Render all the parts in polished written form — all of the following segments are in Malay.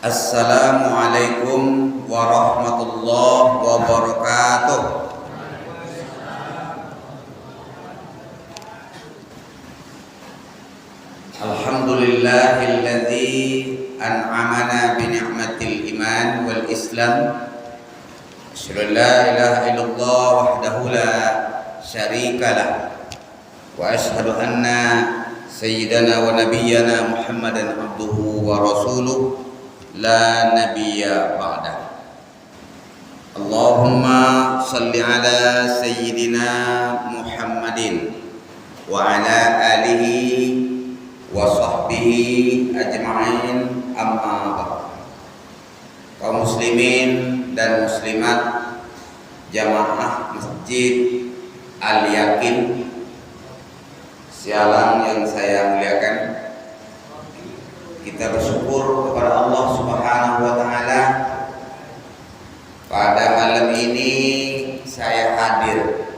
Assalamualaikum warahmatullahi wabarakatuh. Alhamdulillahilladzi an'amana bi ni'matil iman wal islam. Asyhadu an la ilaha illallah wahdahu la syarika lah. Wa asyhadu anna sayyidana wa nabiyyana Muhammadan abduhu wa rasuluh la nabiyya ba'dah. Allahumma salli ala sayyidina Muhammadin wa ala alihi wa sahbihi ajma'in, amma ba'd. Kaum muslimin dan muslimat jamaah Masjid Al-Yakin Sialang yang saya muliakan, kita bersyukur kepada Allah Subhanahu wa taala. Pada malam ini saya hadir.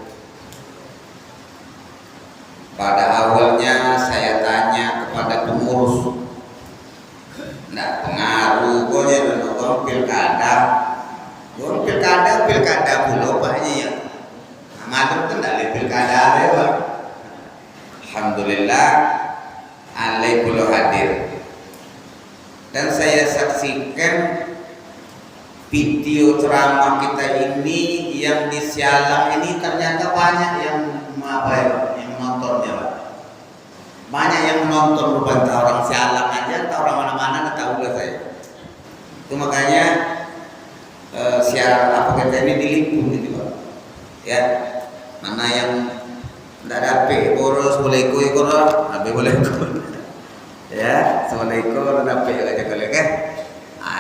Pada awalnya saya tanya kepada pengurus, nggak pengaruh gonya nonton pilkada. Pilkada pulau banyak ya. Amadum kan dari pilkada ada. Alhamdulillah, alai pulau hadir. Dan saya saksikan video ceramah kita ini yang di Sialang ini ternyata banyak yang menontonnya, Pak. Banyak yang menonton, bukan orang Sialang aja, atau orang mana-mana nggak tahu lah saya. Itu makanya siaran apa kita ini diliput gitu, Pak. Ya, mana yang tidak dapat boros boleh ikut boleh ikut. Ya, assalamualaikum warahmatullahi wabarakatuh.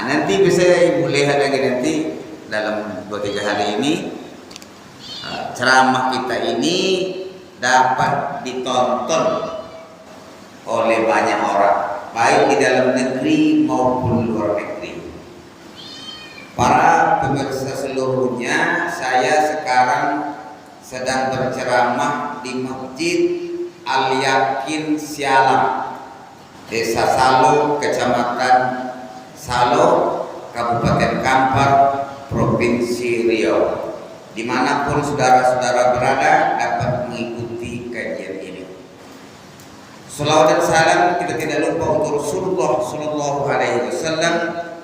Nanti bisa ibu lihat lagi nanti dalam 2-3 hari ini ceramah kita ini dapat ditonton oleh banyak orang, baik di dalam negeri maupun luar negeri. Para pemirsa seluruhnya, saya sekarang sedang berceramah di Masjid Al-Yakin Sialang, Desa Salo, Kecamatan Salo, Kabupaten Kampar, Provinsi Riau. Dimanapun saudara-saudara berada dapat mengikuti kajian ini. Salawat dan salam kita tidak lupa untuk Rasulullah Sallallahu Alaihi Wasallam.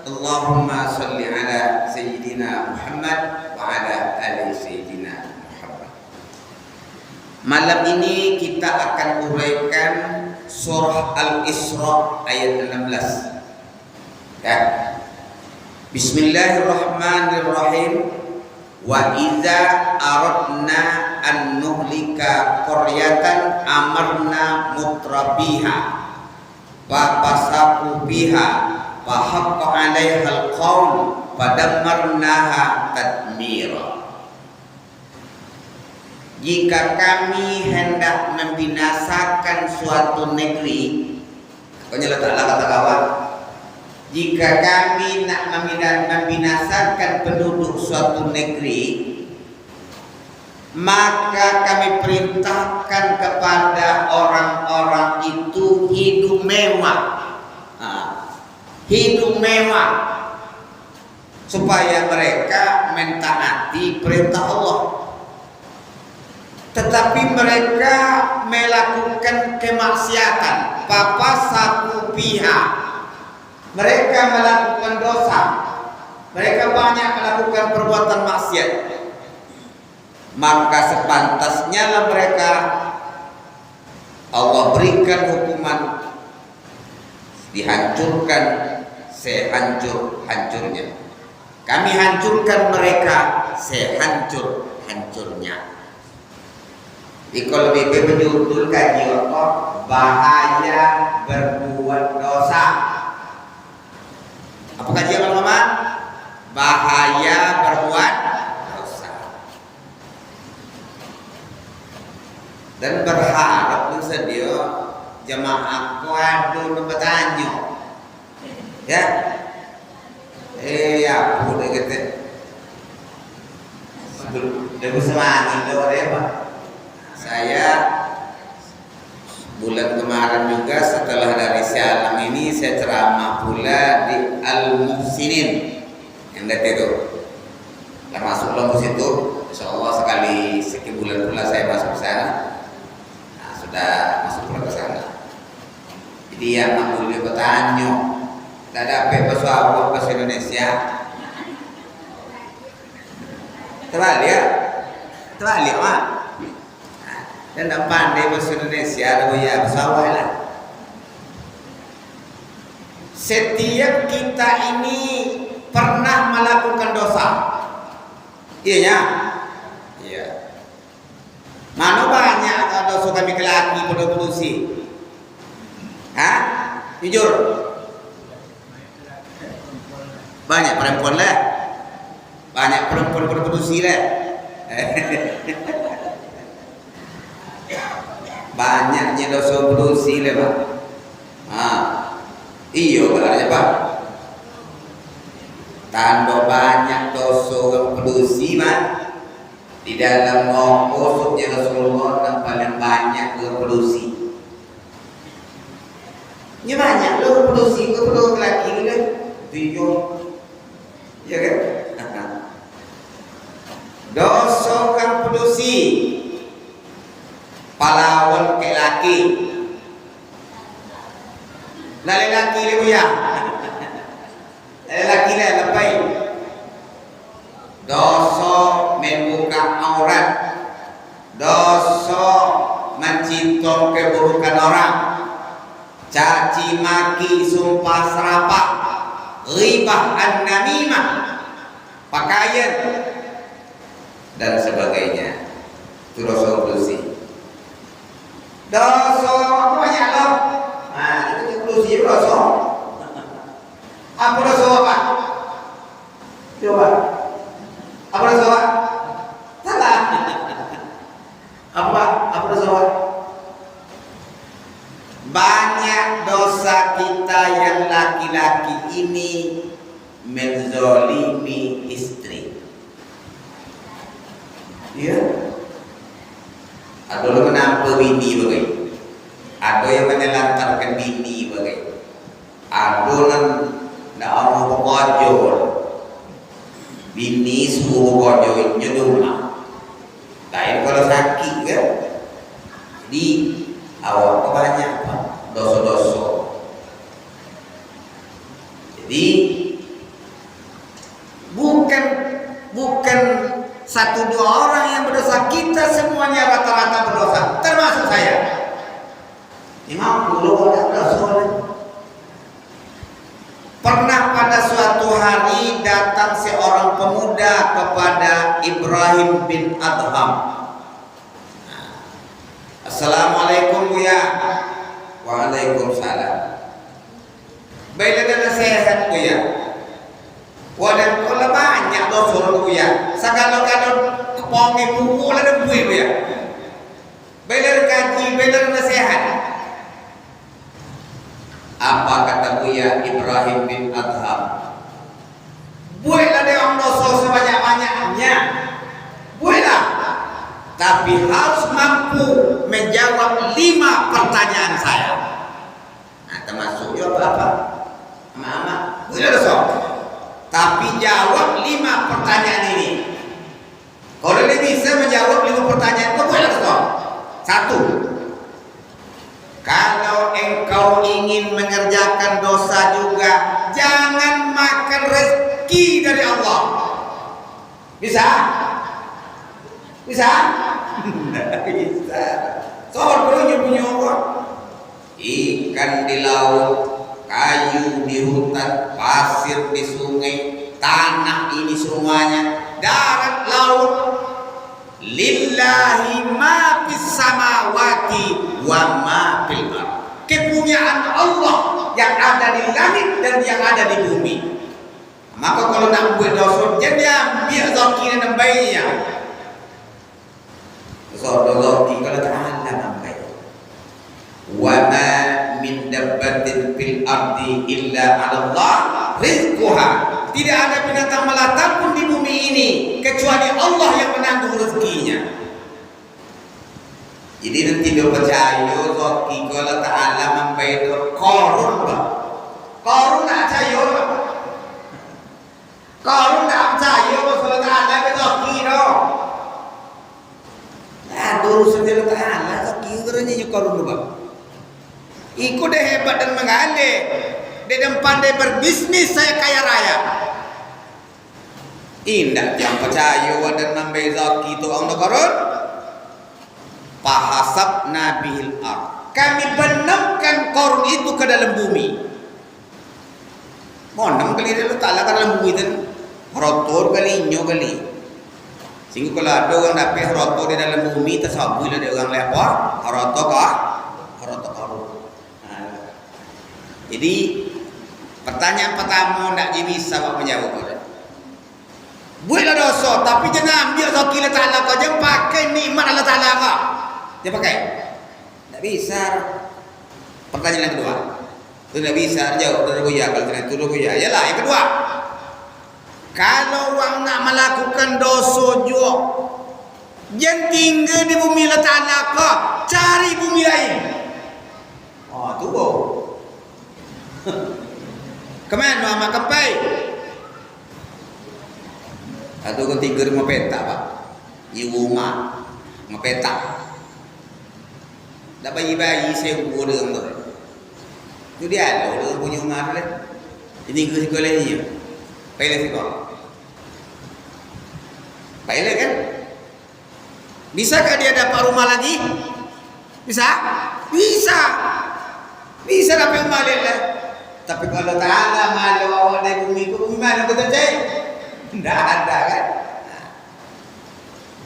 Allahumma salli ala Sayyidina Muhammad wa ala ali Sayyidina Muhammad. Malam ini kita akan uraikan surah Al-Isra ayat 16. Ya. Bismillahirrahmanirrahim. Wa idza aradna an nuhlika qaryatan amarna mutrabiha fa fasaku biha fa haqqa 'alaihal qaul fadammarnaha tadmira. Jika kami hendak membinasakan suatu negeri, pokoknya letaklah kata kawan, jika kami nak membinasakan penduduk suatu negeri, maka kami perintahkan kepada orang-orang itu hidup mewah. Hidup mewah supaya mereka mentaati perintah Allah. Tetapi mereka melakukan kemaksiatan, papasaku biha. Mereka melakukan dosa. Mereka banyak melakukan perbuatan maksiat. Maka sepantasnya lah mereka Allah berikan hukuman, dihancurkan sehancur-hancurnya. Kami hancurkan mereka sehancur-hancurnya. Di kalau BP menjudul kaji Allah, bahaya berbuat dosa. Apa kajian Mama? Bahaya berbuat dosa. Dan berharap bisa dia jemaah kuadu bertanya. Ya. Ya, udah gitu. Sebelum semangat itu apa? Saya bulan kemarin juga setelah dari Sialang ini saya ceramah pula di Al-Muhsinin yang dari itu, termasuk Lombok itu. Insya Allah sekali sekian bulan pula saya masuk ke sana. Nah, sudah masuk pula ke sana. Jadi yang aku boleh bertanya, tak ada apa bahasa Indonesia. Terbalik mak. Dan tak pandai bahasa Indonesia, ada ya bersawah lah. Setiap kita ini pernah melakukan dosa, iya. Iya. Mana banyak dosa kami laki pada produksi? Hah? Jujur. Banyak perempuan lah. Banyak perempuan pada produksi lah. Banyaknya dosa produksi lah Pak. Iya katanya Pak. Tanda banyak dosa produksi Pak. Di dalam maksudnya Rasulullah yang paling banyak produksi. Ini banyak lo produksi ke laki kan? Tujuh, ya kan? Dosa kan produksi. Pahlawan ke laki. Laki le ya. Laki le lepai. Dosa membuka aurat. Dosa mencintong keburukan orang. Caci maki, sumpah serapah, ghibah an-namimah, pakaian dan sebagainya. Itu dosa produksi. Dosa apa banyak loh? Nah, itu produksi dosa. Apa dosa apa? Coba. Apa dosa apa? Salah. Apa dosa apa? Banyak dosa kita yang laki-laki ini menzolimi istri. Ya. Ada yang menampar bini bagai, ada yang menelantarkan bini bagai, ada yang nak mau berkojol, bini suruh berkojolnya rumah. Lain kalau sakit kan, jadi awak banyak dosa-dosa. Jadi bukan satu dua orang yang berdosa, kita semuanya rata-rata berdosa, termasuk saya. 50 orang berdosa. Pernah pada suatu hari datang seorang pemuda kepada Ibrahim bin Adham. Assalamualaikum Buya. Waalaikumsalam. Baiklah dan nasihat Buya. Wadah kalau banyak dosa Buya. Segala-gala kepongi buku ada Buya. Baiklah kaji, baiklah nasihat. Apa kata Buya Ibrahim bin Adham? Buatlah dia orang dosa sebanyak-banyaknya. Buatlah. Tapi harus mampu menjawab 5 pertanyaan saya. Nah, termasuk jawab apa? Mama, buatlah dosa. Tapi jawab 5 pertanyaan ini. Kalau dia bisa menjawab 5 pertanyaan itu, buatlah dosa. 1. Kalau engkau ingin mengerjakan dosa juga, jangan makan rezeki dari Allah. Bisa? Bisa? Bisa. Soal punya orang. Ikan di laut, kayu di hutan, pasir di sungai, tanah ini semuanya, darat, laut. Lillahi ma fis samawati wa ma fil ardh. Kepunyaan Allah yang ada di langit dan yang ada di bumi. Maka kalau nak buat dosa, jadi ambil rezeki dan baiknya. Rezeki kalau Ta'ala nampai. Wa ma min dabbatin fil ardi illa 'ala Allah rizquha. Tidak ada binatang melata pun di bumi ini kecuali Allah yang menanggung rezekinya. Jadi nanti dia percaya Zoki kalau Ta'ala membayar Korun bah. Korun tak percaya bah. Korun tak percaya kalau Ta'ala membayar Zoki dong. Aduh urusan dia Ta'ala Zoki kerana je Korun bah. Ikut dia hebat dan mengalir. Dia dan pandai berbisnis, saya kaya raya. Indah yang percaya dan membayar Zoki itu orang Korun. Pahasab nabil ar. Kami benamkan Korun itu ke dalam bumi. Monam kali dia letaklah ke dalam bumi itu. Rotor kali, nyo kali. Sehingga kalau ada orang dapat rotor di dalam bumi, tersabui lah dia orang lepa. Rotor kah? Rotor Korun. Jadi pertanyaan pertama tak bisa buat menjawab. Buatlah dosa, tapi jangan ambil Zoki Allah Ta'ala kau. Jangan pakai nikmat Allah Ta'ala kau. Dia pakai? Tak bisa. Pertanyaan yang kedua. Itu tak bisa. Jawab. Itu buaya. Kalau itu buaya. Yalah yang kedua. Kalau orang nak melakukan dosa juga, jangan tinggal di bumi Allah Ta'ala kau. Cari bumi lain. Oh tu kau. Kemana mak kempai? Atau kau tinggal di rumah peta pak? Di rumah. Rumah peta. Dah bayi-bayi sewa dengan tu. Itu dia ada orang punya rumah tu. Ini ke sekolah ni. Pilih sekolah. Pilih kan? Bisakah dia dapat rumah lagi? Bisa? Bisa. Bisa dapat rumah dia. Tapi kalau Ta'ala malu awak dari bumi ke bumi mana betul cik? Tidak ada kan?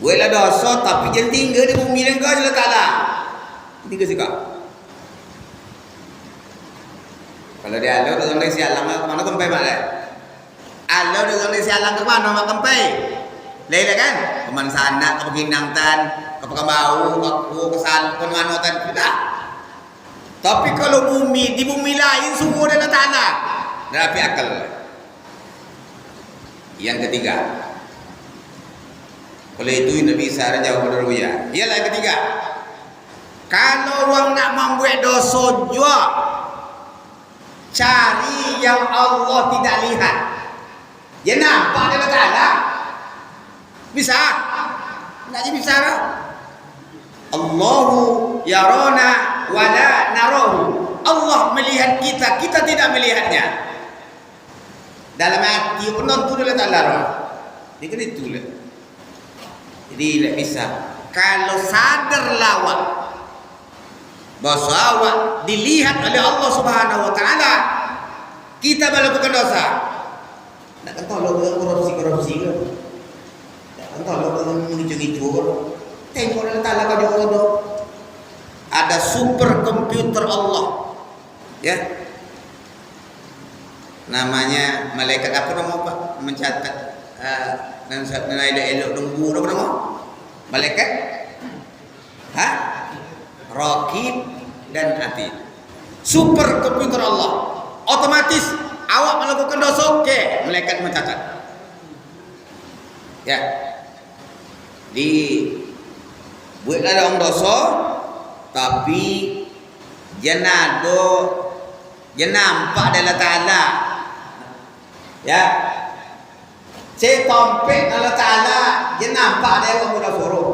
Buatlah dosa tapi jangan tinggal di bumi dan kau je lah Ta'ala. Tiga sikap. Kalau dia alau dengan dia sialang ke mana kempai mak dia? Alau dengan dia sialang ke mana mak kempai? Lain kan? Keman sana, ke Peginangtan, ke Pekambau, ke Kesal, ke Manotan. Tidak. Tapi kalau bumi, di bumi lain semua adalah tanah. Tapi akal. Yang ketiga. Kalau itu Nabi Isa jawab pada Ruya. Ialah yang ketiga. Kalau orang nak membuat dosa juga, cari yang Allah tidak lihat. Dia nampak dia Ta'ala. Bisa? Tak bisa tak? Allahu yarana wala narahu. Allah melihat kita, kita tidak melihatnya. Dalam hati penonton dia Ta'ala. Dia kena itulah. Jadi tak bisa. Kalau sadar lawak bahwa awak dilihat oleh Allah Subhanahu Wa Taala, kita melakukan dosa. Tak kan tolong dengan korupsi ke? Tak kan tolong dengan mengicu-icu. Tengok Allah Taala kau jodoh. Ada super komputer Allah, ya. Namanya malaikat apa nama Pak? Mencatat dan saat nilai elok nunggu apa nama? Malaikat? Hah? Raqib dan Atid. Super komputer Allah. Otomatis awak melakukan dosa, okey, malaikat mencatat. Ya. Di buatlah orang dosa tapi jenado jenampak adalah Ta'ala. Ya. Cek tompet Allah Ta'ala jenampak dia orang muda suruh.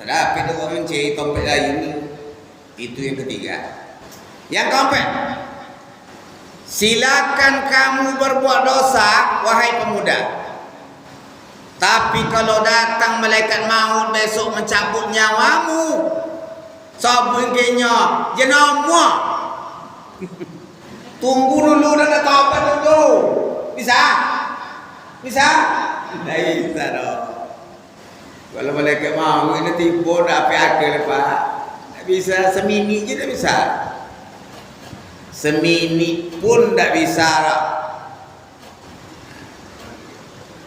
Tapi dia orang mencari tompet lain. Itu yang ketiga. Yang keempat, silakan kamu berbuat dosa, wahai pemuda. Tapi kalau datang malaikat maut besok mencabut nyawamu, sabungnya jenama. Tunggu dulu dan taubat dulu. Bisa? Bisa? Tidak bisa dong. Kalau malaikat maut ini tipu dah apa lepas. Tak bisa semini je tak bisa. Semini pun tak bisa.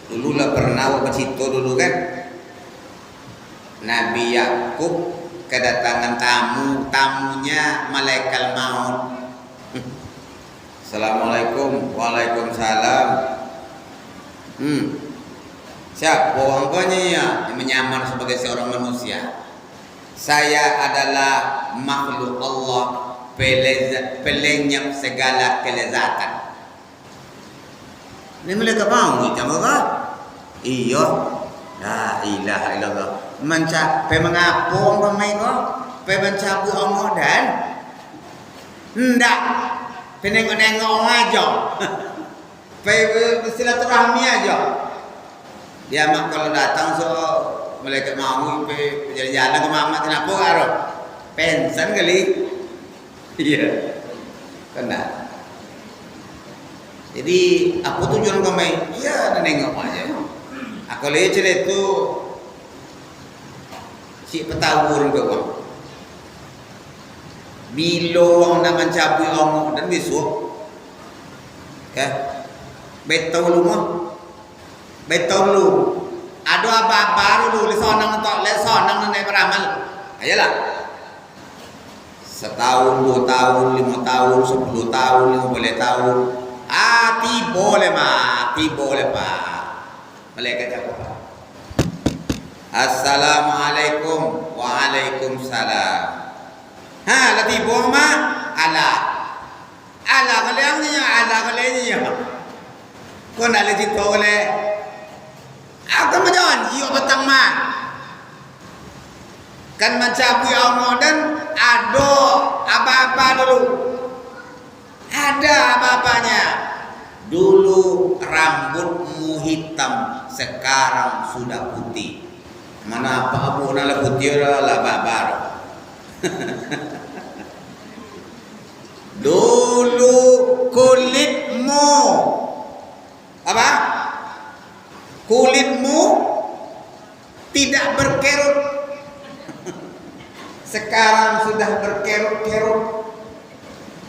Dulu lah pernah bercerita dulu kan. Nabi Yakub kedatangan tamunya malaikat maut. Assalamualaikum. Waalaikumsalam. Siapa orang tuanya ya yang menyamar sebagai seorang manusia? Saya adalah makhluk Allah, pelenyap segala kelezatan. Ini mereka mau kita apa? Iya. La ilaha illallah. Mencapai mengapung pemain kok? Mencabu omodan? Ndak. Penengok-nengok aja. Silaturahmi aja. Dia mak kalau datang so mereka mau jalan-jalan ke mama kenapa karo? Pensan kali. Iya. Kena. Jadi apa tujuan kami? Iya, nengok aja. Aku lihat cerita itu si petawur ke bang. Bilo orang nak mencabut orang dan besok, ya, betul lu mah, betul lu. Ada apa-apa dulu, lesonang atau lesonang nanti beramal, ayolah. Setahun, 2 tahun, 5 tahun, 10 tahun, 15 tahun. Boleh mah, boleh pak. Malaikat cakap. Assalamualaikum. Waalaikumsalam. Lati boh mah ala. Ala kalian ni ala kalian ni. Kau nak lagi tahu le? Aku macam iyo betang mah. Kan mencapai Allah dan ada apa-apa dulu. Ada apa-apanya. Dulu rambutmu hitam, sekarang sudah putih. Mana apa abu nala putih lah babar. Dulu kulitmu apa? Kulitmu tidak berkerut. Sekarang sudah berkerut-kerut.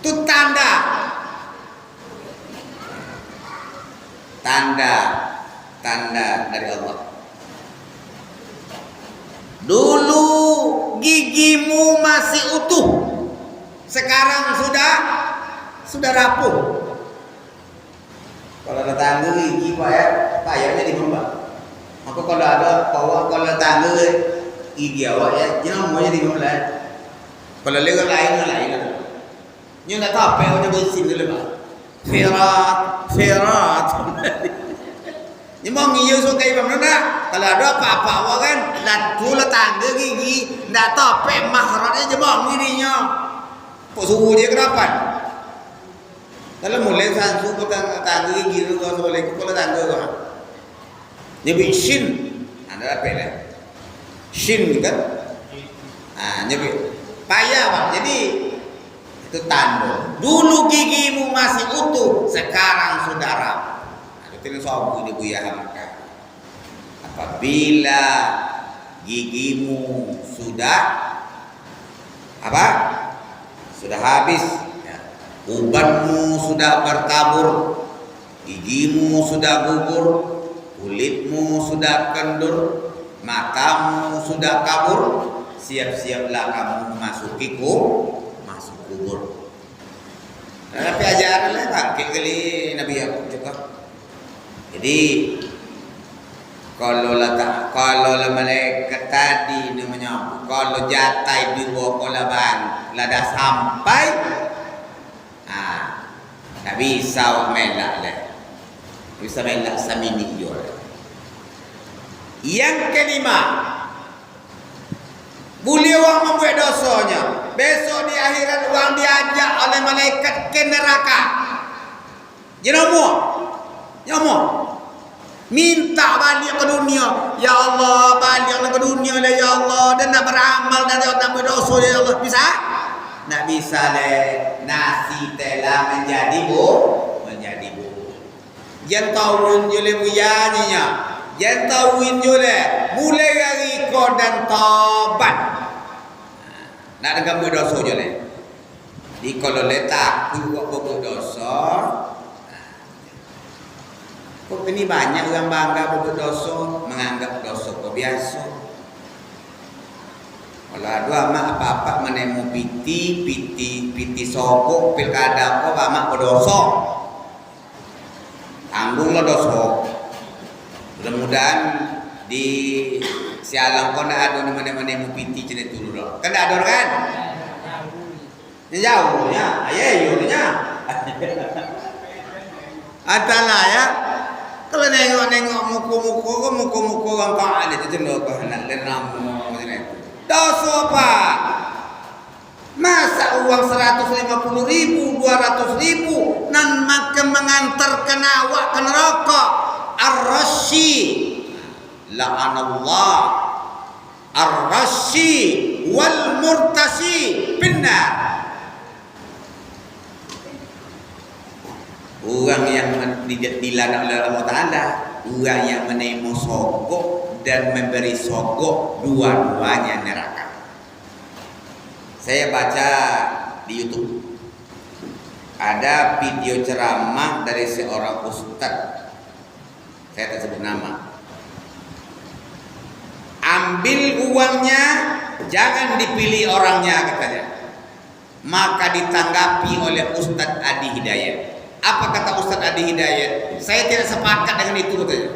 Itu tanda dari Allah. Dulu gigimu masih utuh, sekarang sudah rapuh. Kalau ada tangga gigi payahnya di mana? Maka kalau ada kalau tangga gigi awak ya, jangan mau jadi mana? Kalau lewat lain. Nyo nak tahu apa yang bersin dulu pak. Firat. Ni mau ngiyo so kayak mana? Kalau ada apa-apa awak kan, latu tangga gigi, nak tahu apa makhrajnya jemong dirinya. Kok suhu dia kenapa? Kalau mulai sansu tangga gigi tu kalau boleh kalau tangga tu. Ni shin, ada apa ni? Shin kan? Ni payah pak. Jadi itu tanda. Dulu gigimu masih utuh, sekarang sudah rapuh. Itu soal ini Buya Hamka. Apabila gigimu sudah apa? Sudah habis, ya. Ubanmu sudah bertabur, gigimu sudah gugur, kulitmu sudah kendur, matamu sudah kabur, siap-siaplah kamu masuk kubur. Tapi ajaran lah bangkit kali Nabi Yakub juga. Jadi kalau malaikat tadi namanya kalau jatai di bawah laban lada sampai tak bisa melak lah. Bisa melak samini yo. Yang kelima, boleh orang membuat dosanya. Besok di akhirat orang diajak oleh malaikat ke neraka. Jangan minta balik ke dunia. Ya Allah, balik ke dunia lah ya Allah. Dan nak beramal dan nak berdosa ya Allah. Bisa? Tak bisa le. Nasi telah menjadi bu. Jangan tahuin jule buyanya. Jangan tahuin jule. Mulai dari kau dan taubat. Nak dengan berdosa jule. Di kalau letak buat berdosa. Kok ini banyak orang bangga berbuat dosa, menganggap dosa kok biasa. Kalau ada amak apa-apa menemu piti sokok pilkada kok amak berdosa. Tanggunglah dosa. Mudah-mudahan di Sialang kau nak ada di mana-mana mau piti cina dulu loh. Kan ada kan? Yang jauhnya, ayo nya. Adalah ya. Kalau nengok muka orang kau ada tu cenderung kau nak lenam macam ni. Dosa apa? Masa uang 150.000, 200.000 nan makan mengantarkan awak ke neraka. Ar-Rashi, la'anallah, Ar-Rashi wal murtasi benar. Orang yang dilarang oleh Allah Ta'ala, orang yang menerima sogok dan memberi sogok, dua-duanya neraka. Saya baca di YouTube ada video ceramah dari seorang ustadz, saya tak sebut nama. Ambil uangnya, jangan dipilih orangnya katanya. Maka ditanggapi oleh Ustadz Adi Hidayat. Apa kata Ustadz Adi Hidayat? Saya tidak sepakat dengan itu katanya.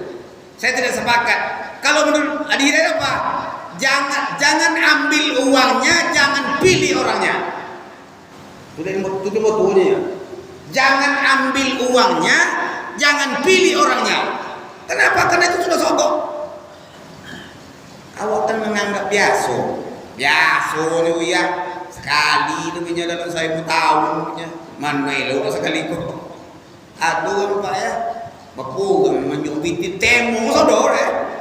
Saya tidak sepakat. Kalau menurut Adi Hidayat apa? Jangan ambil uangnya, jangan pilih orangnya. Itu motonya. Jangan ambil uangnya, jangan pilih orangnya. Kenapa? Karena itu sudah sogok. Awak kan menganggap biasa ni ya. Sekali tu punya dalam 1000 tahun punya. Mana elok sekali kok. Aduh Pak ya. Bapu menyubiti temu saudara.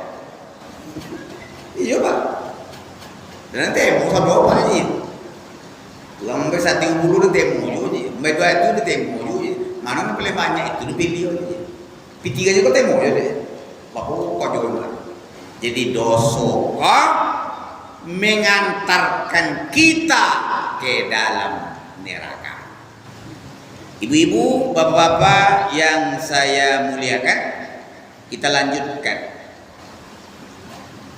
Iya Pak. Dan temu saudara Pak ni. Lambe satu bulu de temu je. Medua itu de temu je. Mana paling banyak itu dipilih je. P3 je kau temu je deh. Bapu kau jual. Jadi dosa mengantarkan kita ke dalam neraka. Ibu-ibu, bapak-bapak yang saya muliakan, kita lanjutkan.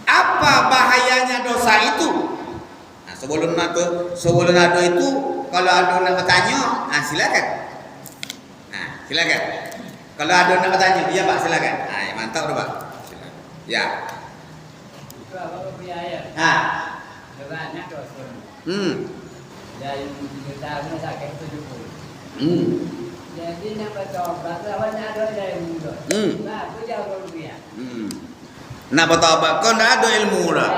Apa bahayanya dosa itu? Nah, sebelum ada itu, kalau ada nak bertanya, silakan. Nah, silakan. Kalau ada nak bertanya, iya Pak, silakan. Nah, mantap Pak. Silakan. Ya. Apa punya ayat? Banyak dosa. Dari kita sakit 70. Jadi nak bertobat, lawannya ada ilmu. Nah, tu jauh rupiah. Nak bertobat, kau dah ada ilmu dah.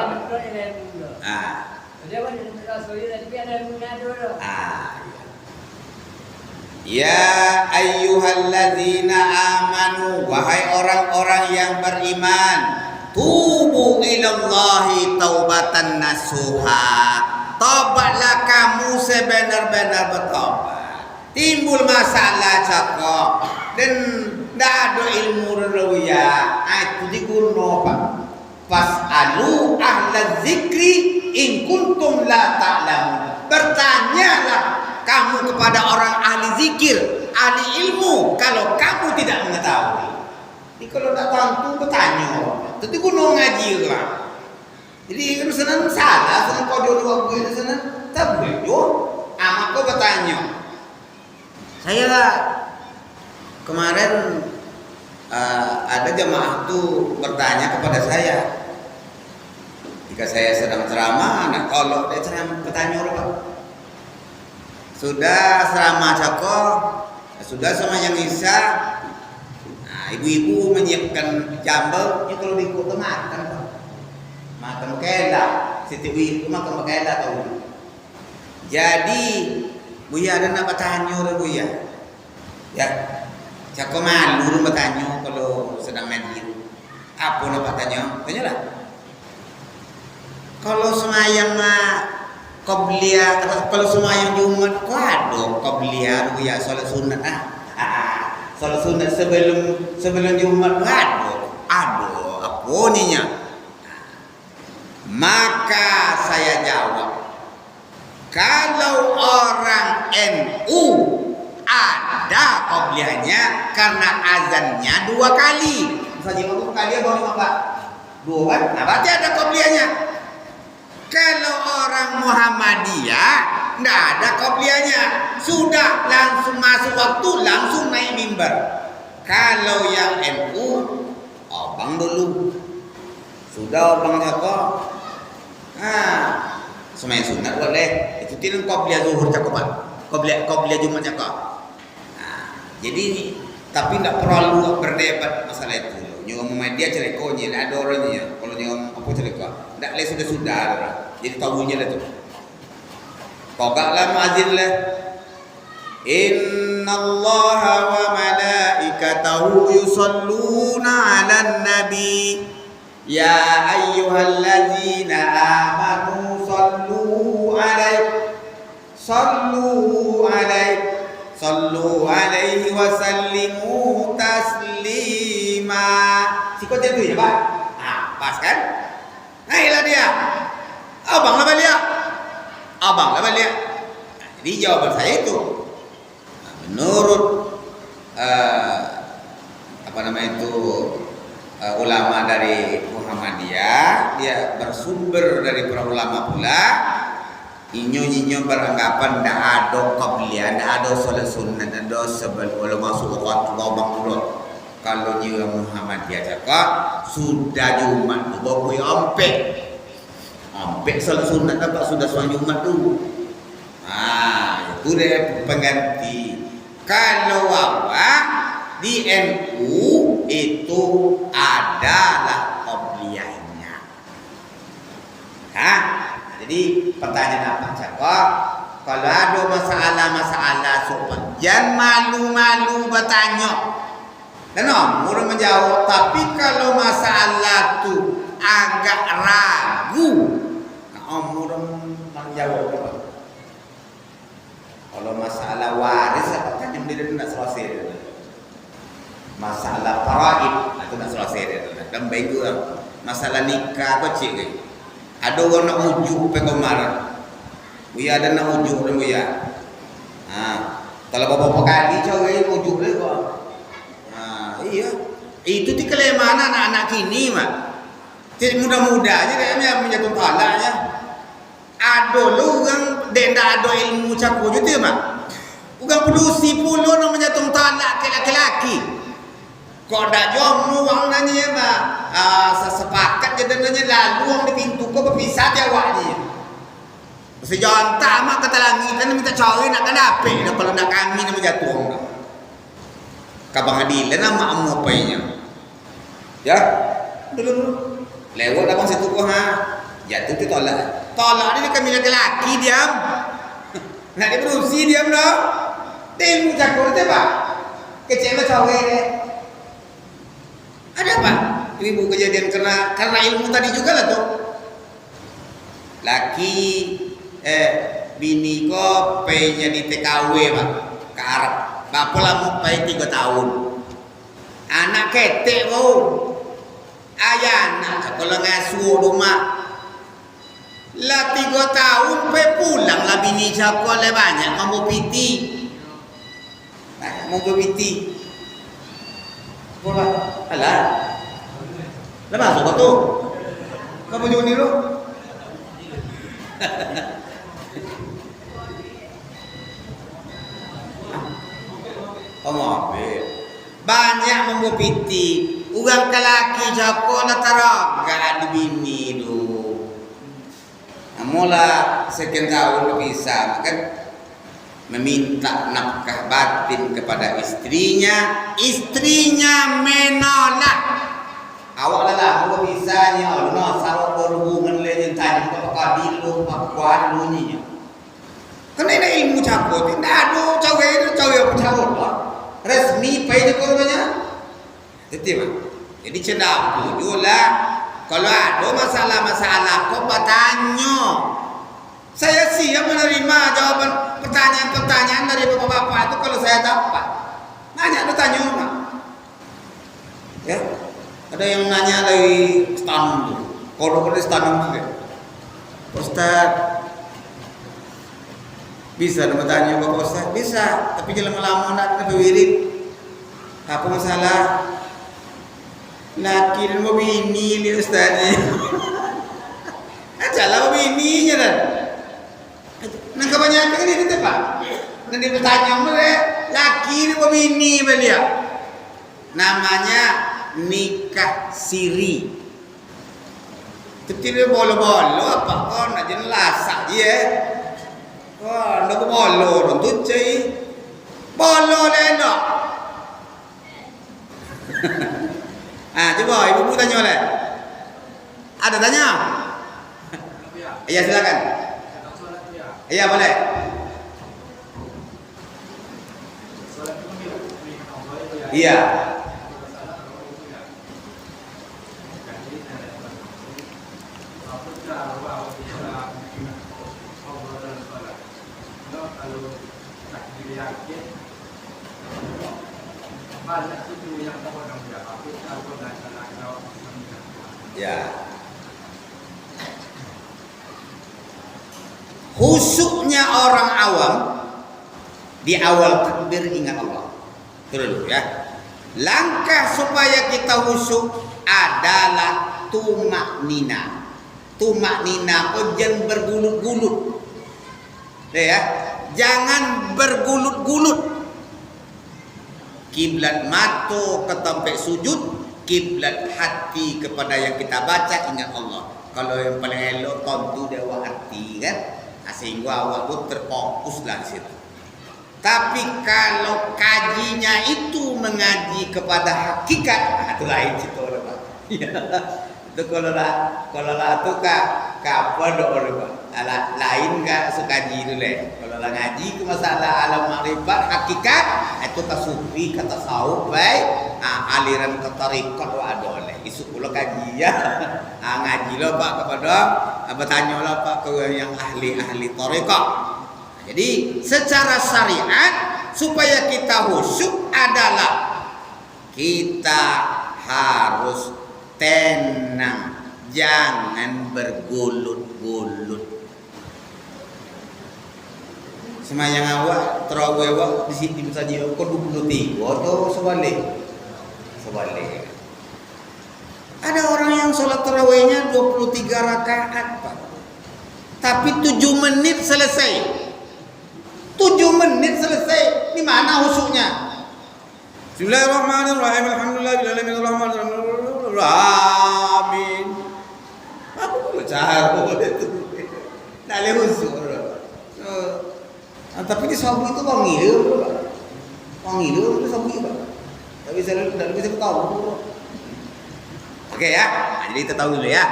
Dia pun rasul tapi ada ilmu ada. Ya ayyuhalladzina amanu, wahai orang-orang yang beriman, tubu ilallahi taubatan nasuha. Tobatlah kamu sebenar-benar bertobat. Timbul masalah cakap dan tidak ada ilmu ruya. Itu digunakan Pak. Fas'alu ahla zikri in kuntum la ta'lamun. Bertanyalah kamu kepada orang ahli zikir, ahli ilmu kalau kamu tidak mengetahui. Jadi kalau tak tahu bertanya. Tapi guna ngaji lah. Jadi kalau senang salah, senang kau jodoh aku itu senang tak boleh jo. Amak kau bertanya. Saya kemarin ada jemaah tu bertanya kepada saya. Jika saya sedang ceramah, nak kalau dia ceramah bertanya orang. Sudah ceramah cakap, sudah sembahyang isya. Ibu-ibu menyiapkan jambal, ini kalau ikut tu makan Pak. Makan kela, setiap ibu makan kela tahu. Jadi, Buya ada nak bertanya Buya. Ya, cakap malu bertanya kalau sedang majlis. Apa nak bertanya? Tanyalah. Kalau semayang qabliyah atau kalau semayang Jumat, kau ada qabliyah Buya solat sunat Solat sunat sebelum Jumat ada apa ninya? Maka saya jawab, kalau orang NU ada qabliyahnya karena azannya 2 kali. Misalnya waktu kali baru Pak 2 kan? Nah, berarti ada qabliyahnya. Kalau orang Muhammadiyah tidak ada qabliyahnya, sudah langsung masuk waktu, langsung naik mimbar. Kalau yang NU, abang dulu Sudah orang cakap, sembahyang sunat boleh. Itu tidak qabliyah zuhur cakap, qabliyah Jumat cakap. Jadi tapi tidak perlu berdebat masalah itu. Nyom media cerekonya, ada orangnya. Kalau nyom apa cereka, tidak leh sudah. Jadi tahunya lah tu. Kogaklah muazin lah. Inna Allah wa malaikatahu yusalluna 'alan nabi. Ya ayyuhallazina amanu sallu alaihi wa sallimu taslima. Sikot itu ya, Pak? Pas kan? Nah, inilah dia. Abang lah balik. Jadi jawaban saya itu menurut ulama dari Muhammadiyah, dia bersumber dari para ulama pula. Inyo beranggapan tidak ada qabliyah, tidak ada solat sunat, ada sebelum masuk waktu lubang dulu. Kalau nyo Muhammadiyah cakap sudah Jumat tu baru ampe solat sunat apa sudah solat Jumat tu. Itu dia pengganti. Kalau awak di NU itu adalah qabliyahnya. Jadi pertanyaan apa cakap? Kalau ada masalah sopan, jangan malu-malu bertanya. Dan orang menjawab. Tapi kalau masalah tu agak ragu, orang menjawab apa? Kalau masalah waris, kan yang dia tidak selesai. Masalah faraid, itu tidak selesai. Dan baik juga masalah nikah apa cik? Ada orang nak ujuk penggemar. Buya ada nak ujuk dan buya. Kalau beberapa kali cari ujuk dia kok. Iya. Itu di kelemahan anak-anak kini mah. Jadi muda-muda aja dia menyatu talaknya. Ada lu orang denda ada ilmu cakup itu mah. Bukan perlu si puluh nak menyatu talak ke laki-laki. Kau dah jomu orang nanya mah sesepakat je nanya lalu orang di pintu kau berpisah dia awaknya. Sejauh tak mak kata langit dan minta cari nak kena apa? Dah kalau nak kami nak menjatuh orang. Kabang adilan nama amu apanya. Ya. Dulu. Lewat abang situ kau jatuh tu tolak. Tolak ni kami laki-laki diam. Nak dia berusi diam dah. Dia ilmu cakur tu pak. Kecil macam ni. Ada apa? Ibu kejadian karena ilmu tadi juga lah tu. Laki bini ko paynya di TKW pak ke Arab. Bapa lama pay 3 tahun. Anak ketek bau. Ayah nak kalau ngasuh rumah. Lah 3 tahun pay pulang lah bini cakap le banyak mampu piti. Banyak mampu piti. Bola, alah. Dah masuk kau tu. Kamu jauh ni lu. Banyak membupiti. Urang kelaki joko na taraga di bini tu. Mula sekian tahun bisa kan meminta nafkah batin kepada istrinya menolak. Awak lah aku bisanya Allah sawak berhubungan lain tanya apakah dilu apa dulunya. Karena ini ilmu cabut, tidak ada cawe resmi pay korbannya. Betul. Jadi cendak juga kalau ada masalah-masalah kau bertanya. Saya siap menerima jawaban pertanyaan-pertanyaan dari bapak-bapak itu kalau saya dapat. Banyak bertanya orang. Ya. Ada yang nanya dari stand. Kalau dari stand juga. Ustaz, bisa ada bertanya Bapak Ustaz? Bisa, tapi jangan lama nak berwirid. Apa masalah? Laki dan bini ni Ustaz ni. Ajalah bininya dah. Nah kebanyakan ini tu Pak. Nanti bertanya mereka laki dan bini beliau. Namanya nikah siri. Tidak bolo-bolo apa kau nak jelas saja. Kau nak bolo orang tu cai. Bolo leno. Coba ibu tanya oleh. Ada tanya? Iya silakan. Iya boleh. Iya. Ya. Khusyuknya orang awam di awal takbir ingat Allah. Itu dulu ya. Langkah supaya kita khusyuk adalah tumak nina. Tumak nina kau jangan bergulut-gulut. Ya, jangan bergulut-gulut. Kiblat mata ke tempat sujud, kiblat hati kepada yang kita baca ingat Allah. Kalau yang paling elok tentu dewa hati kan, sehingga awak tu terfokuslah di situ. Tapi kalau kajinya itu mengaji kepada hakikat, itu lain cerita Pak. Itu kalau lah tu apa doa lain ka sukaji itu leh. Kalau lah ngaji ke masalah alam makrifat hakikat, itu ka sufi kata tasawuf aliran ke tarekat ada oleh. Isu pula kaji ya. Ngaji lo Pak kepada bertanya lah Pak ke yang ahli tarekat. Jadi secara syariat supaya kita khusyuk adalah kita harus tenang, jangan bergulut-gulut. Semayang awak terawih awak di sini saja kau 23 atau sebalik. Ada orang yang sholat terawihnya 23 rakaat Pak. Tapi 7 menit selesai. 7 menit selesai. Di mana khusyuknya? Bismillahirrahmanirrahim. Alhamdulillahirrahmanirrahim. Amin. Aku boleh cara itu. Tak boleh khusyuk. Tapi di sabu itu wangi dia itu sabu itu. Tak bisa tahu. Oke ya. Jadi kita tahu dulu ya.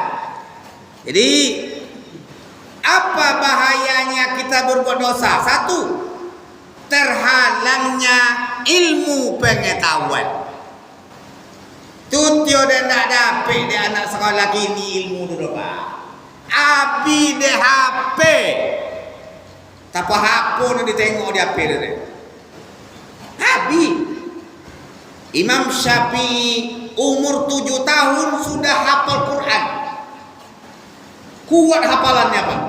Jadi apa bahayanya kita berbuat dosa? 1, terhalangnya ilmu pengetahuan. Tutio dan tak dapat di anak sekolah kini ilmu dulu Pak. Abi de HP. Tapi HP ni ditengok di HP dia. Abi. Imam Syafi'i umur 7 tahun sudah hafal Quran. Kuat hafalannya Pak.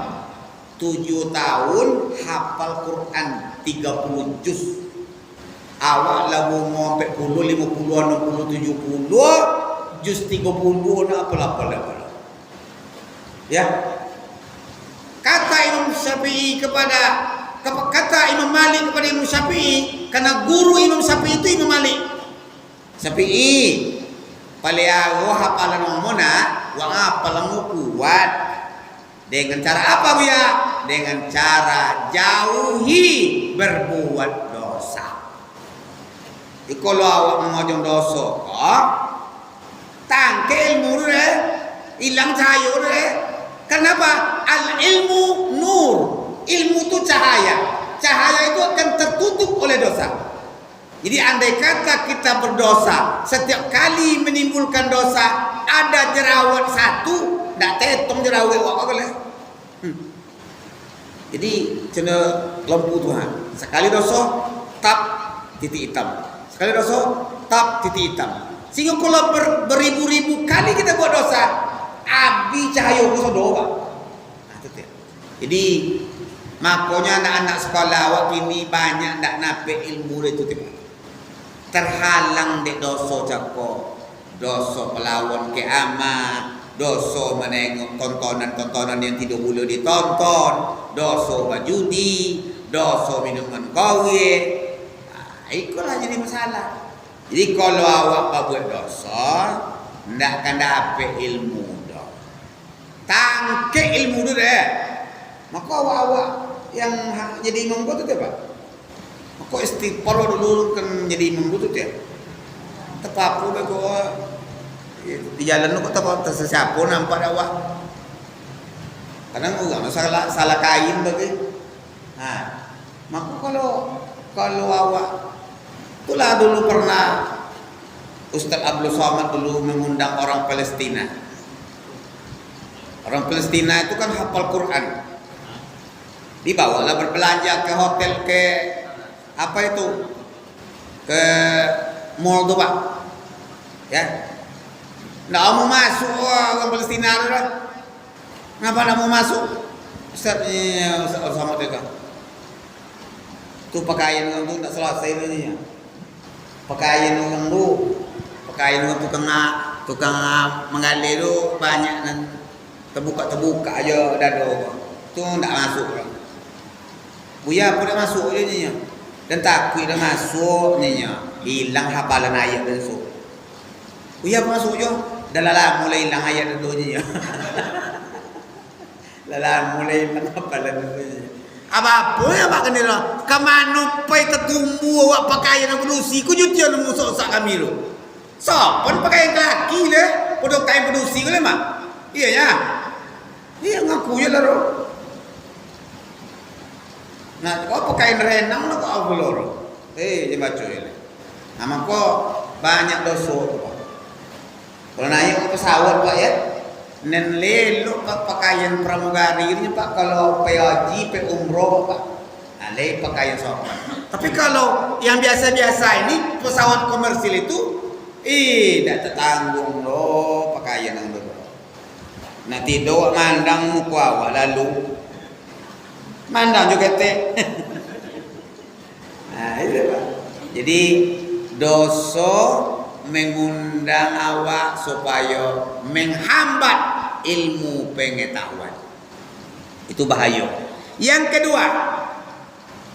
7 tahun hafal Quran 30 juz. Awak lagu mau 40, 50, 60, 70 juz 30 nak apa-apa. Ya. Kata Imam Syafi'i kata Imam Malik kepada Imam Syafi'i, karena guru Imam Syafi'i itu Imam Malik. Syafi'i paling hafalan omona, wa hafalan kuat. Dengan cara apa Bu ya? Dengan cara jauhi berbuat dosa. Kalau awak mengajung dosa, tangke ilmu dia, hilang cahaya dia. Kenapa? Al ilmu nur. Ilmu itu cahaya. Cahaya itu akan tertutup oleh dosa. Jadi andai kata kita berdosa, setiap kali menimbulkan dosa, ada jerawat satu, tak tetong jerawat apa boleh. Jadi cina lampu Tuhan. Sekali dosa, tap titik hitam. Sekali dosa, tap titik hitam. Sehingga kalau beribu-ribu kali kita buat dosa, abi cahaya dosa doa. Jadi makanya anak-anak sekolah awak ini banyak tak nape ilmu itu tiba. Terhalang dek dosa cakap, dosa pelawan ke ama, dosa menengok tontonan-tontonan yang tidak boleh ditonton, dosa berjudi, dosa minuman kawin. Itulah jadi masalah. Jadi kalau awak buat dosa, ndak akan dapat ilmu dah. tangke ilmu tu deh. Maka awak yang jadi imam tu apa? Maka istighfar dulu kan jadi imam tu ya. Tepapu bego di jalan tu kok tersesiapa nampak awak. Kadang orang salah kain bagi. Nah, maka kalau awak itulah dulu pernah Ustaz Abdul Somad dulu mengundang orang Palestina. Orang Palestina itu kan hafal Quran. Dibawalah berbelanja ke hotel ke apa itu? Ke mall tu Pak. Ya. Nggak mau masuk orang Palestina tu lah. Kenapa nggak mau masuk? Ustaz Somad itu. Tu pakaian orang tu tak selesai ni. Pakaian orang tu, pakaian orang tukang mengalir tu banyak dan terbuka aja dado. Tu tak masuk lah. Buya pun dah masuk je ni. Dan takut dah masuk ni. Hilang hafalan ayat dan so. Buya pun masuk je. Dah lama mulai hilang ayat dan tu je. Lala mulai hilang hafalan dan tu je. Apa yang mak kena lah? Kemana pai tertumbu awak pakaian yang berdusi? Ku jutia nak musak kami lu. Sopan pakaian lelaki le, podok kain berdusi ke le mak? Iya ya. Iya ngaku je lah ro. Nah, kau pakaian renang lah kau aku lor. Dia baca je. Nama kau banyak dosa tu Pak. Kalau naik ke pesawat Pak ya, nen lelok Pak pakaian pramugari ni Pak, kalau pergi haji, pergi umroh Pak. Nah, le pakaian sopan. Tapi kalau yang biasa-biasa ini pesawat komersil itu tak tertanggung loh pakaian yang dulu. Nah tidur mandang muka awak lalu mandang juga teh. Nah itu Pak. Jadi dosa mengundang awak supaya menghambat ilmu pengetahuan. Itu bahaya. Yang kedua,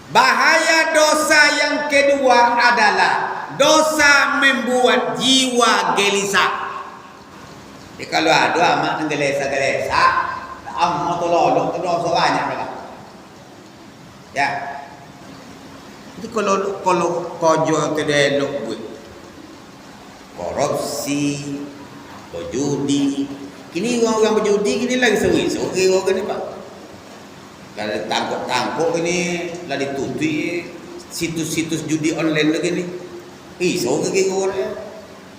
bahaya dosa yang kedua adalah dosa membuat jiwa gelisah. Jadi kalau ada amat yang gelisah, amat tolong dosa banyak lah. Ya. Itu kalau kojo tidak elok buat korupsi, berjudi. Kini orang berjudi kini lagi sewisok orang ni Pak. Kalau tangkap ini lah ditutupi situs-situs judi online lagi ni. Iso ke orang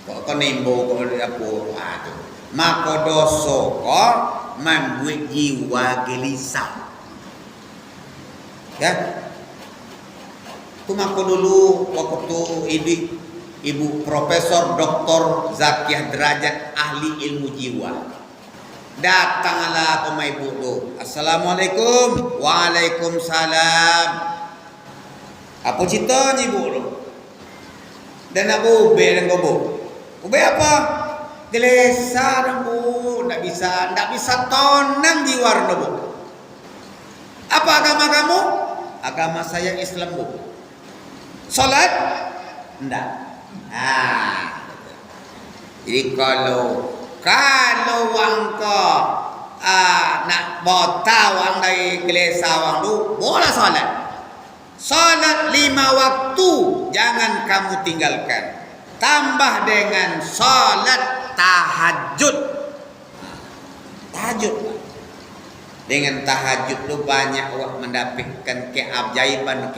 kok nembo kok apa tu. Maka dosa kok membuat jiwa gelisah. Ya. Tu maka dulu waktu Ibu Profesor Dr. Zakiah Derajat ahli ilmu jiwa. Datanglah ke mai ibu tu. Assalamualaikum. Waalaikumsalam. Apa cerita ni ibu tu? Dan Abu Ube dan Gobo. Ube apa? Gelisah dan bu, tak bisa tonang di warna bu. Apa agama kamu? Agama saya Islam bu. Salat? Enggak. Nah. Jadi kalau wang ko nak bota wang dari gelisah wang tu, boleh salat. Salat 5 waktu jangan kamu tinggalkan. Tambah dengan salat tahajud. Tahajud. Dengan tahajud tu banyak orang mendapatkan keajaiban.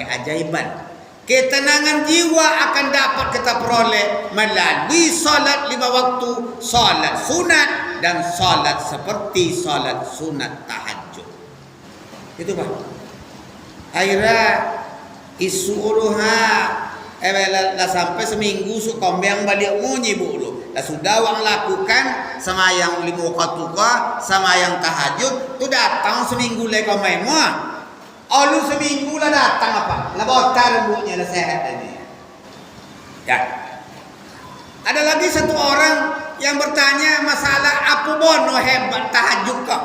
Ketenangan jiwa akan dapat kita peroleh melalui salat 5 waktu, salat sunat dan salat seperti salat sunat tahajud. Itu Pak. Akhirnya isu lah sampai seminggu su kombeng balik munyi bu lu. Dah sudah wang lakukan semayang 5 waktu semayang tahajud tu datang seminggu lagi kau main mua. Lalu seminggu lah datang apa? Lah botar rambutnya lah sehat ini. Ya. Ada lagi satu orang yang bertanya masalah apa bono hebat tahajud kau?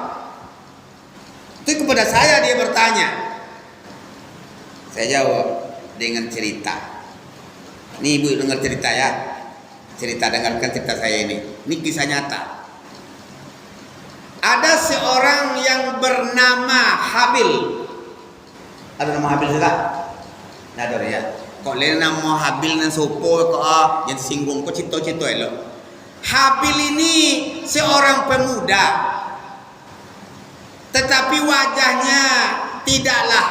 Itu kepada saya dia bertanya. Saya jawab dengan cerita. Ini ibu dengar cerita ya. Dengarkan cerita saya ini. Ini kisah nyata. Ada seorang yang bernama Habil. Ada nama Habil juga? Tidak ada ya. Kok lain nama Habil dan sopo kok yang singgung kok cito-cito elok. Habil ini seorang pemuda, tetapi wajahnya tidaklah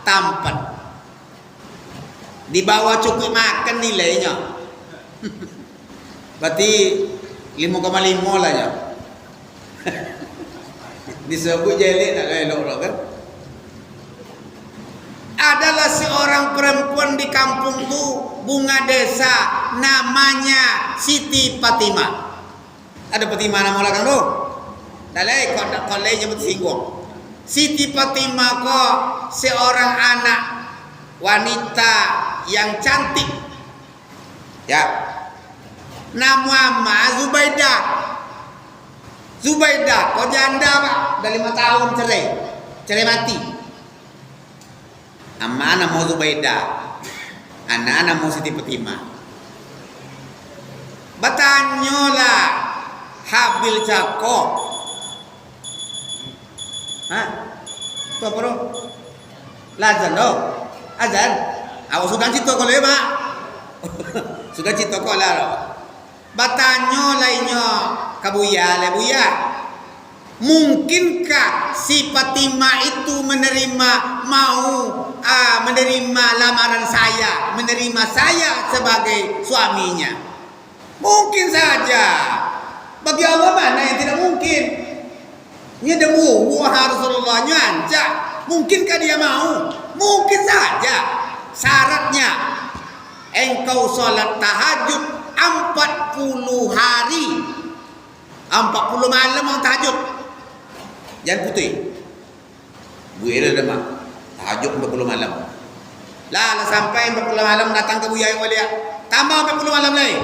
tampan. Di bawah cukup makan nilainya. Berarti 5,5 lah ya. Disebut jelek nak elok kan? Adalah seorang perempuan di kampung tu, bunga desa, namanya Siti Fatimah. Ada Fatimah nama orang tu? Tak leh, kau leh nyebut singgung. Siti Fatimah kok seorang anak wanita yang cantik. Ya. Nama Zubaidah. Zubaidah, kau janda pak, dah 5 tahun cerai mati. Anak mau Zubaidah, anak mau Siti Fatimah. Bertanyalah Habil cakap, tu apa tu? Lazan tu, azan. Awak sudah cerita kau leh mak, sudah cerita kau lah. Bertanya lainnya, kabuya le buya. Mungkinkah si Fatimah itu menerima lamaran saya, menerima saya sebagai suaminya? Mungkin saja. Bagi Allah mana yang tidak mungkin? Nya demu Rasulullah nyanca. Mungkinkah dia mau? Mungkin saja. Syaratnya engkau salat tahajud 40 hari. 40 malam orang tahajud. Jangan putih. Buira demak. Tahajud 40 malam. Lah sampai 40 malam datang ke Buya yang mulia. Tambah 40 malam lagi.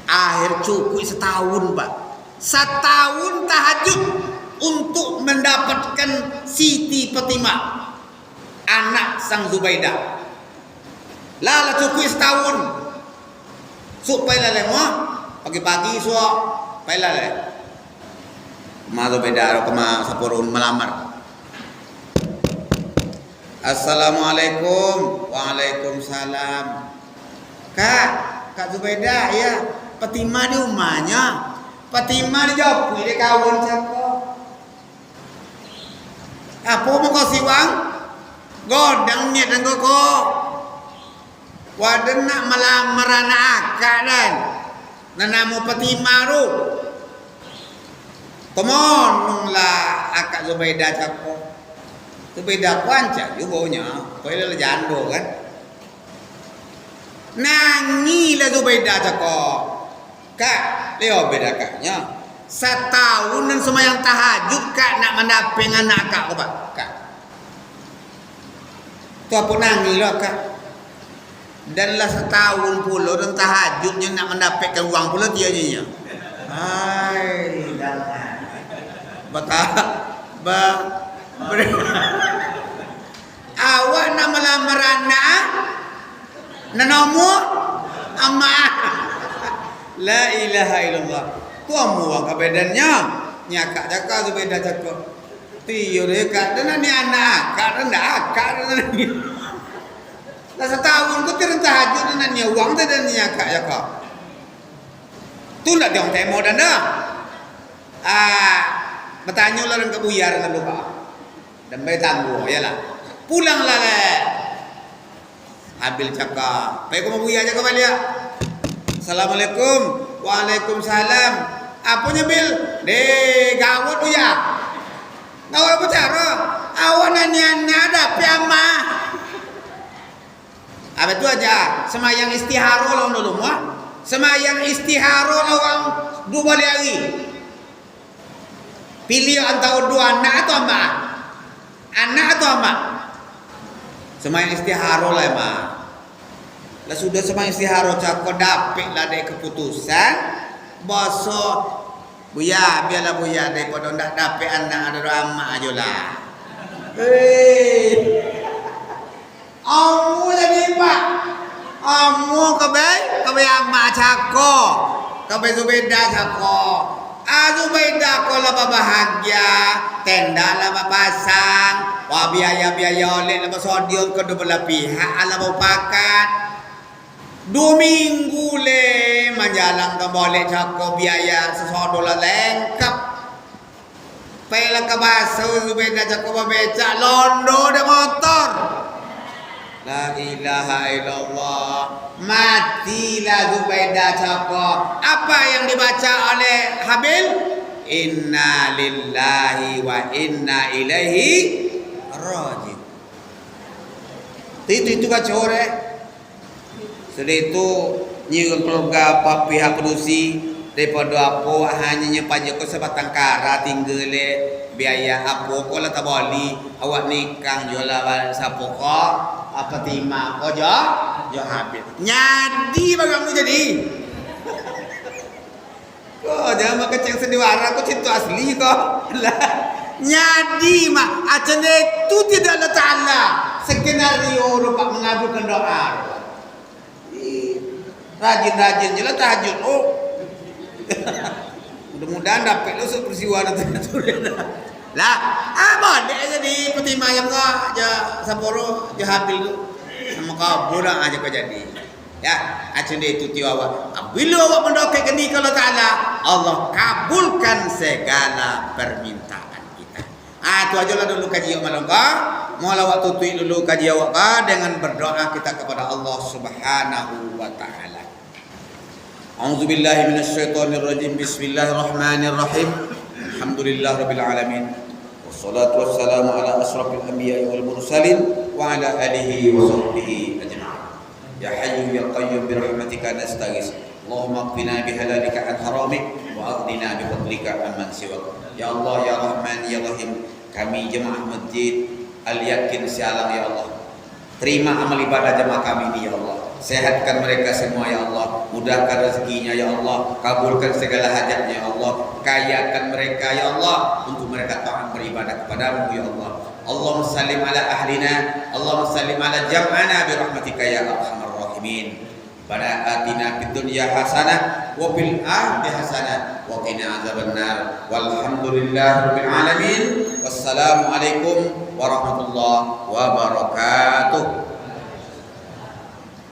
Akhir cukup setahun, Pak. Setahun tahajud untuk mendapatkan Siti Fatimah, anak sang Zubaidah. Lah cukup setahun. Supaya lemah pagi-pagi suak pailah le. Mazo beda kema sapurun melamar. Assalamualaikum. Waalaikumsalam. Kak Zubaidah ya, Fatimah di rumahnya. Fatimah dijawab, dia kawan siapa? Apa mau kau siwang? Godang niat dan kok. Wadah nak melamar anak akak dan nanamu Fatimah tu. Komonong lah akak Zubaidah cakap. Zubaidah kuancak juga nya. Kau ile jando kan. Nangilah Zubaidah cakap. Kak, leo beda kaknya. Setahun dan semayang tahajud kak nak mendaping anak kak apa? Kak. Tu apa nangilah kak? Dan lah setahun pula dan tahajudnya nak mendapatkan uang pula tianya. Hai, jangan. Awak nak melamar anak, nanamu, amak. La ilaha illallah. Tu amu kabedannya. Nyakak cakap tu beda cakap. Tiyo dekat dan ni anak akak rendah akak dan ni. Dah setahun kau tiada tahajud dan ni uang tu dan nyakak cakap. Tu nak dia orang temo dan dah. Bertanya lah dengan kebuyar dengan lupa. Dan bayi tangguh yalah. Pulanglah le. Habil cakap. Baik kau mau buyar cakap balik. Assalamualaikum. Waalaikumsalam. Apanya bil? Gawat buya. Gawat apa cara? Awak nanya ada piama. Apa tu aja? Semayang istiharo lah dulu muah. Semayang istiharo lah orang 2 balik hari. Pilih antara 2 anak atau amak. Anak atau amak. Semayang istiharo lah emak. Lah sudah semayang istiharo cakap dapik lah dari keputusan. Bosok. Buya, biarlah buya daripada tak dapik anak ada amak aja lah. Amu jadi pak. Amu kabe amak cakap. Kabe Zubaidah cakap. Zubaidah kalau bahagia, tenda lah pasang, wah biaya-biaya oleh lah sodium kedua belah pihak lah pakat. 2 minggu le menjalan ke boleh cakap biaya sesuatu lah lengkap. Pela ke basuh Zubaidah cakap becak londo de motor. La ilaha illallah. Matilah Zubaidah cakap. Apa yang dibaca oleh Habil? Inna lillahi wa inna ilaihi raji'un. Itu baca orang. Sudah itu nyuruh keluarga apa pihak kedusi daripada apa hanya pajak ko sebatang kara tinggal le biaya apa ko lah tak boleh awak nikah jualan siapa ko apa timah ko jo habis nyadi bagang tu jadi ko jangan keceng sendiwara ko cinta asli ko nyadi mah acane tu tidak Allah Taala skenario rupa mengabulkan doa. Rajin-rajin jelas tahajud. Oh. Mudah-mudahan dapat lu peristiwa itu. Lah, boleh jadi peti mayam kau aja Sapporo je Habil tu. Sama kau bodoh aja kau jadi. Ya, acun dia itu tiwa. Bila awak mendoakan kendi kalau Taala, Allah kabulkan segala permintaan kita. Tu aja lah dulu kaji awak malam kau. Mula waktu tu dulu kaji awak kau dengan berdoa kita kepada Allah Subhanahu wa Taala. A'udzu billahi minasyaitonir rajim. Bismillahirrahmanirrahim. Alhamdulillahirabbil alamin. Wassalatu wassalamu ala asrofil anbiya'i wal mursalin wa ala alihi wa sahbihi ajma'in. Ya hayyu ya qayyum bi rahmatika nastaghits. Allahumma qina bi halalika an haramik wa aghnina bi fadlika amman siwak. Ya Allah ya Rahman ya Rahim, kami jemaah masjid Al-Yakin Sialang ya Allah. Terima amal ibadah jemaah kami ini ya Allah. Sehatkan mereka semua ya Allah. Mudahkan rezekinya ya Allah. Kabulkan segala hajatnya ya Allah. Kayakan mereka ya Allah untuk mereka taat beribadah kepadamu ya Allah. Allahumma sallim ala ahlina. Allahumma sallim ala jam'ana bi rahmatika ya arhamar rahimin. Bana atina fid dunya hasanah wa fil akhirati hasanah wa qina azabannar. Walhamdulillahirabbil alamin. Wassalamu alaikum warahmatullahi wabarakatuh.